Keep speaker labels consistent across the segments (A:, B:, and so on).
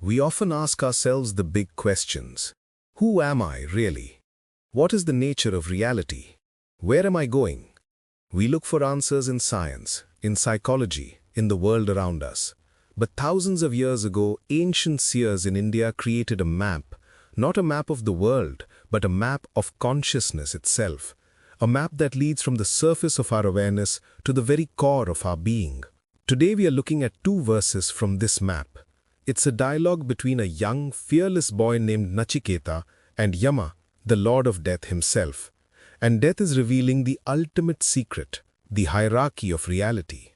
A: We often ask ourselves the big questions. Who am I, really? What is the nature of reality? Where am I going? We look for answers in science, in psychology, in the world around us. But thousands of years ago, ancient seers in India created a map, not a map of the world, but a map of consciousness itself. A map that leads from the surface of our awareness to the very core of our being. Today we are looking at two verses from this map. It's a dialogue between a young, fearless boy named Nachiketa and Yama, the Lord of Death himself. And Death is revealing the ultimate secret, the hierarchy of reality.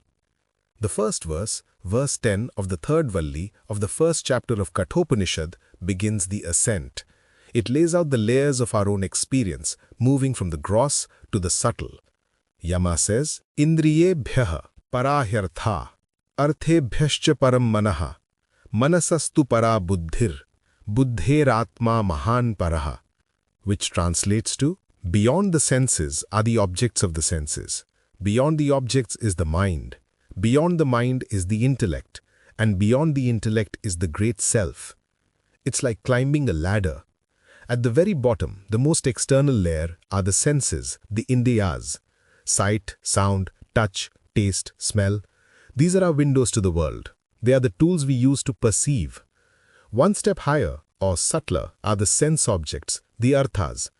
A: The first verse, verse 10 of the third Valli of the first chapter of Kathopanishad, begins the ascent. It lays out the layers of our own experience, moving from the gross to the subtle. Yama says, Indriyebhyaha parahyartha, arthebhyascha param manaha, manasastu para buddhir, buddheratma mahan paraha, which translates to, beyond the senses are the objects of the senses. Beyond the objects is the mind. Beyond the mind is the intellect. And beyond the intellect is the great self. It's like climbing a ladder. At the very bottom, the most external layer are the senses, the indriyas. Sight, sound, touch, taste, smell. These are our windows to the world. They are the tools we use to perceive. One step higher, or subtler, are the sense objects, the arthas.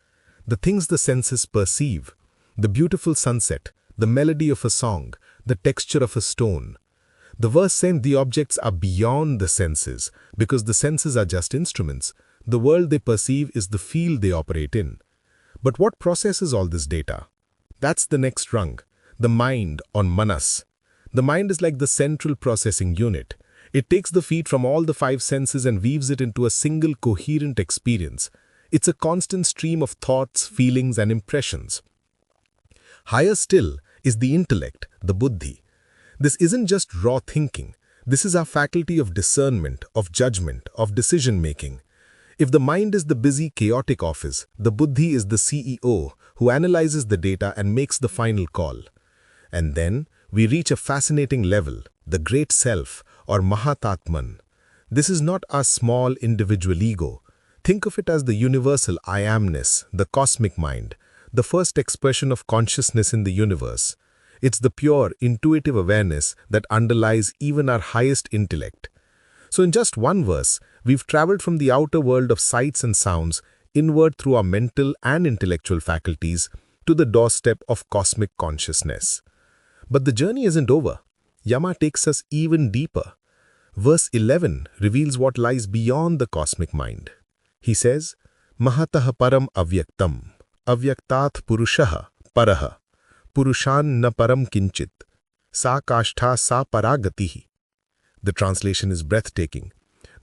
A: The things the senses perceive. The beautiful sunset, the melody of a song, the texture of a stone. The verse saying the objects are beyond the senses, because the senses are just instruments. The world they perceive is the field they operate in. But what processes all this data? That's the next rung, the mind on manas. The mind is like the central processing unit. It takes the feed from all the five senses and weaves it into a single coherent experience. It's a constant stream of thoughts, feelings, and impressions. Higher still is the intellect, the buddhi. This isn't just raw thinking. This is our faculty of discernment, of judgment, of decision-making. If the mind is the busy, chaotic office, the buddhi is the CEO who analyzes the data and makes the final call. And then we reach a fascinating level, the great self, or Mahatatman. This is not our small individual ego. Think of it as the universal I amness, the cosmic mind, the first expression of consciousness in the universe. It's the pure, intuitive awareness that underlies even our highest intellect. So in just one verse, we've traveled from the outer world of sights and sounds inward through our mental and intellectual faculties to the doorstep of cosmic consciousness. But the journey isn't over. Yama takes us even deeper. Verse 11 reveals what lies beyond the cosmic mind. He says, Mahataha param avyaktam, avyaktat purushaha paraha, purushan na param kinchit, sa kashtha sa paragatihi. The translation is breathtaking.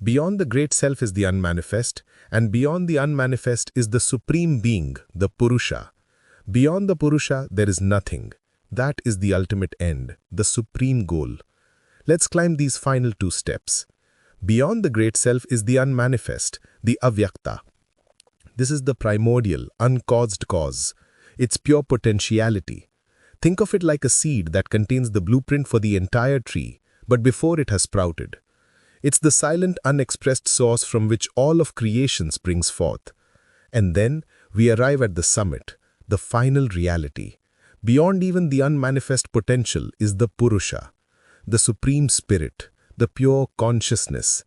A: Beyond the great self is the unmanifest, and beyond the unmanifest is the supreme being, the Purusha. Beyond the Purusha, there is nothing. That is the ultimate end, the supreme goal. Let's climb these final two steps. Beyond the great self is the unmanifest, the avyakta. This is the primordial, uncaused cause. It's pure potentiality. Think of it like a seed that contains the blueprint for the entire tree, but before it has sprouted. It's the silent, unexpressed source from which all of creation springs forth. And then we arrive at the summit, the final reality. Beyond even the unmanifest potential is the Purusha, the supreme spirit, the pure consciousness.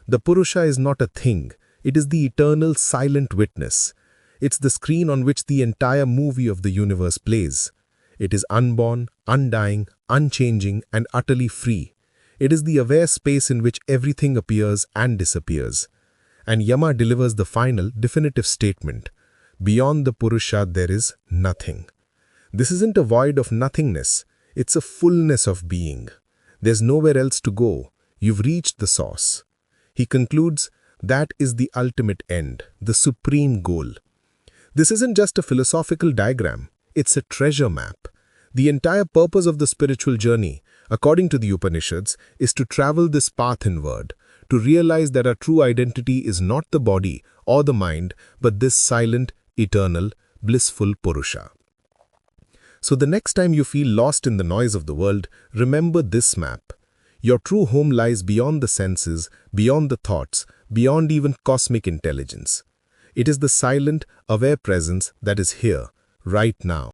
A: The Purusha is not a thing, it is the eternal silent witness. It's the screen on which the entire movie of the universe plays. It is unborn, undying, unchanging, and utterly free. It is the aware space in which everything appears and disappears. And Yama delivers the final, definitive statement. Beyond the Purusha there is nothing. This isn't a void of nothingness, it's a fullness of being. There's nowhere else to go. You've reached the source. He concludes, that is the ultimate end, the supreme goal. This isn't just a philosophical diagram, it's a treasure map. The entire purpose of the spiritual journey, according to the Upanishads, is to travel this path inward, to realize that our true identity is not the body or the mind, but this silent, eternal, blissful Purusha. So the next time you feel lost in the noise of the world, remember this map. Your true home lies beyond the senses, beyond the thoughts, beyond even cosmic intelligence. It is the silent, aware presence that is here, right now.